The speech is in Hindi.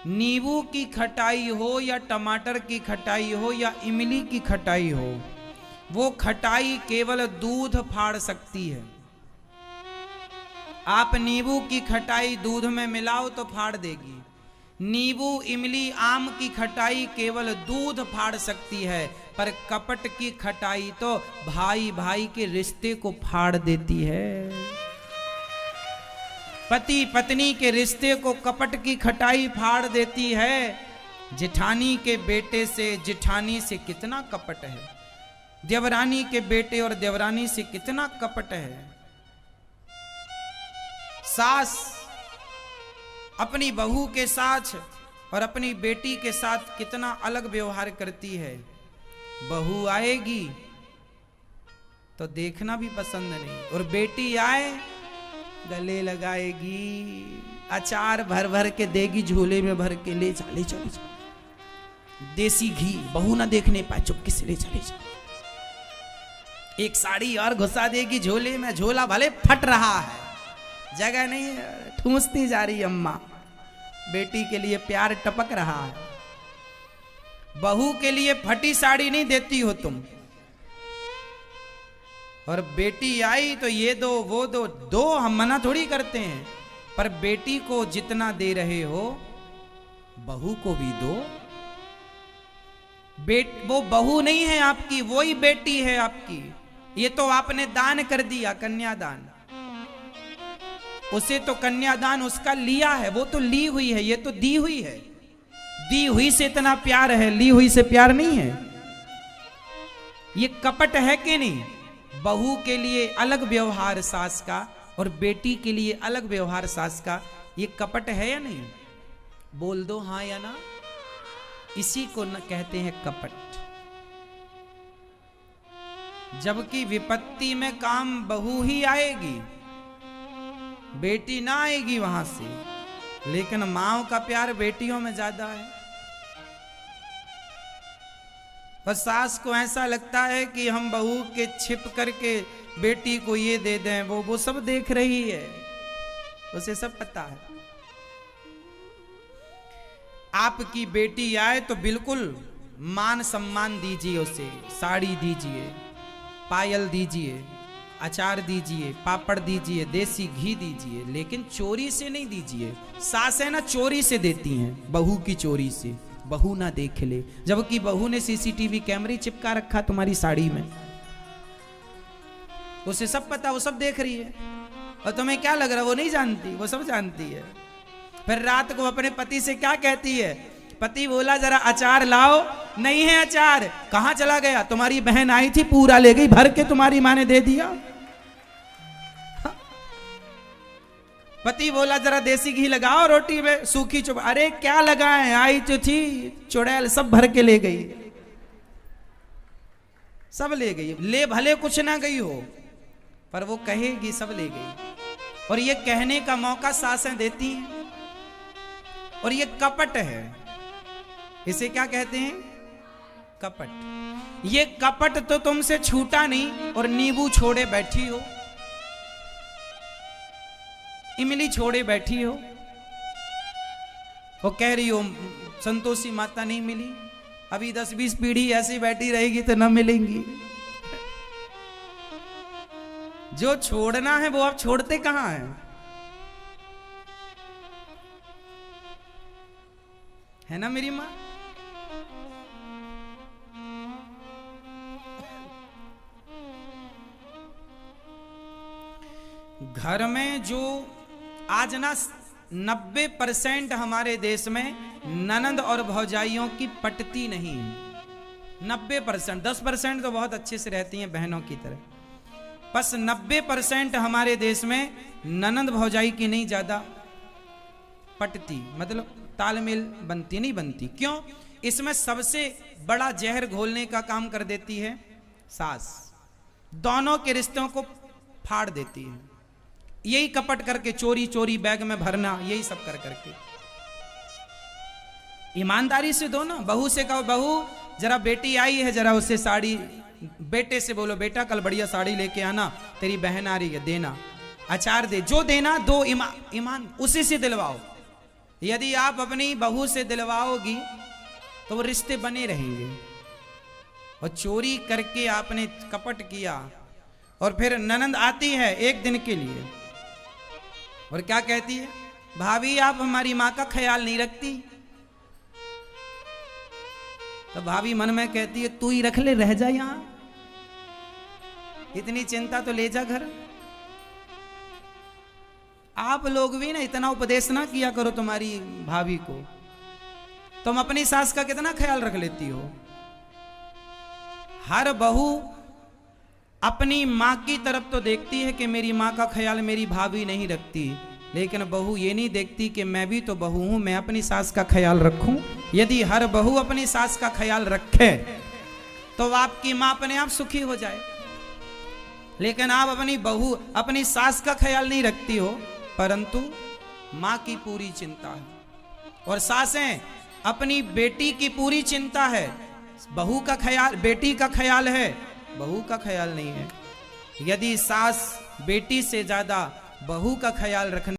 नींबू की खटाई हो या टमाटर की खटाई हो या इमली की खटाई हो, वो खटाई केवल दूध फाड़ सकती है। आप नींबू की खटाई दूध में मिलाओ तो फाड़ देगी। नींबू, इमली, आम की खटाई केवल दूध फाड़ सकती है, पर कपट की खटाई तो भाई भाई के रिश्ते को फाड़ देती है। पति पत्नी के रिश्ते को कपट की खटाई फाड़ देती है। जेठानी के बेटे से जेठानी से कितना कपट है, देवरानी के बेटे और देवरानी से कितना कपट है। सास अपनी बहू के साथ और अपनी बेटी के साथ कितना अलग व्यवहार करती है। बहू आएगी तो देखना भी पसंद नहीं, और बेटी आए गले लगाएगी, अचार भर भर के देगी, झोले में भर के ले चले चले चले। देसी घी बहू ना देखने पाए, चुपके से ले चले चले। एक साड़ी और घुसा देगी झोले में, झोला भले फट रहा है, जगह नहीं है, ठूंसती जा रही अम्मा। बेटी के लिए प्यार टपक रहा है। बहू के लिए फटी साड़ी नहीं देती हो तुम, और बेटी आई तो ये दो वो दो, हम मना थोड़ी करते हैं, पर बेटी को जितना दे रहे हो बहू को भी दो। वो बहू नहीं है आपकी, वो ही बेटी है आपकी। ये तो आपने दान कर दिया, कन्यादान। उसे तो कन्यादान उसका लिया है, वो तो ली हुई है, ये तो दी हुई है। दी हुई से इतना प्यार है, ली हुई से प्यार नहीं है। ये कपट है कि नहीं? बहू के लिए अलग व्यवहार सास का, और बेटी के लिए अलग व्यवहार सास का। ये कपट है या नहीं? बोल दो हाँ या ना। इसी को न कहते हैं कपट। जबकि विपत्ति में काम बहू ही आएगी, बेटी ना आएगी वहां से। लेकिन माओ का प्यार बेटियों में ज्यादा है। पर सास को ऐसा लगता है कि हम बहू के छिप करके बेटी को ये दे दें, वो सब देख रही है, उसे सब पता है। आपकी बेटी आए तो बिल्कुल मान सम्मान दीजिए उसे, साड़ी दीजिए, पायल दीजिए, अचार दीजिए, पापड़ दीजिए, देसी घी दीजिए, लेकिन चोरी से नहीं दीजिए। सासें ना चोरी से देती हैं, बहू की चोरी से, बहू ना देख ले। जबकि बहू ने सीसीटीवी कैमरे चिपका रखा तुम्हारी साड़ी में, उसे सब पता, वो सब देख रही है। और तुम्हें क्या लग रहा है वो नहीं जानती? वो सब जानती है। फिर रात को अपने पति से क्या कहती है? पति बोला जरा अचार लाओ, नहीं है अचार, कहां चला गया? तुम्हारी बहन आई थी, पूरा ले गई, भर के तुम्हारी मां ने दे दिया। पति बोला जरा देसी घी लगाओ रोटी में, सूखी चुप, अरे क्या लगाए, आई तो थी चुड़ैल, सब भर के ले गई, सब ले गई। ले भले कुछ ना गई हो, पर वो कहेगी सब ले गई। और ये कहने का मौका सासें देती हैं। और ये कपट है, इसे क्या कहते हैं? कपट। ये कपट तो तुमसे छूटा नहीं, और नींबू छोड़े बैठी हो, इमली छोड़े बैठी हो, वो कह रही हो संतोषी माता नहीं मिली, अभी 10-20 पीढ़ी ऐसी बैठी रहेगी तो न मिलेंगी। जो छोड़ना है वो आप छोड़ते कहां हैं? है ना मेरी मां? घर में जो आज ना 90% हमारे देश में ननंद और भौजाइयों की पटती नहीं है। 90%, 10% तो बहुत अच्छे से रहती हैं बहनों की तरह, बस 90% हमारे देश में ननंद भौजाई की नहीं ज्यादा पटती, मतलब तालमेल बनती नहीं बनती। क्यों? इसमें सबसे बड़ा जहर घोलने का काम कर देती है सास, दोनों के रिश्तों को फाड़ देती है। यही कपट करके, चोरी चोरी बैग में भरना, यही सब कर करके। ईमानदारी से दो ना। बहू से कहो बहू जरा बेटी आई है, जरा उससे साड़ी, बेटे से बोलो बेटा कल बढ़िया साड़ी लेके आना, तेरी बहन आ रही है, देना। अचार दे, जो देना दो, ईमान उसी से दिलवाओ। यदि आप अपनी बहू से दिलवाओगी तो वो रिश्ते बने रहेंगे। और चोरी करके आपने कपट किया और फिर ननंद आती है एक दिन के लिए और क्या कहती है, भाभी आप हमारी माँ का ख्याल नहीं रखती। तो भाभी मन में कहती है तू ही रख ले, रह जा यहां, इतनी चिंता तो ले जा घर। आप लोग भी ना इतना उपदेश ना किया करो तुम्हारी भाभी को। तुम अपनी सास का कितना ख्याल रख लेती हो। हर बहू अपनी माँ की तरफ तो देखती है कि मेरी माँ का ख्याल मेरी भाभी नहीं रखती, लेकिन बहू ये नहीं देखती कि मैं भी तो बहू हूं, मैं अपनी सास का ख्याल रखूं। यदि हर बहू अपनी सास का ख्याल रखे तो आपकी माँ अपने आप सुखी हो जाए। लेकिन आप अपनी बहू अपनी सास का ख्याल नहीं रखती हो, परंतु माँ की पूरी चिंता है। और सासें अपनी बेटी की पूरी चिंता है, बहू का ख्याल, बेटी का ख्याल है, बहू का ख्याल नहीं है। यदि सास बेटी से ज्यादा बहू का ख्याल रखने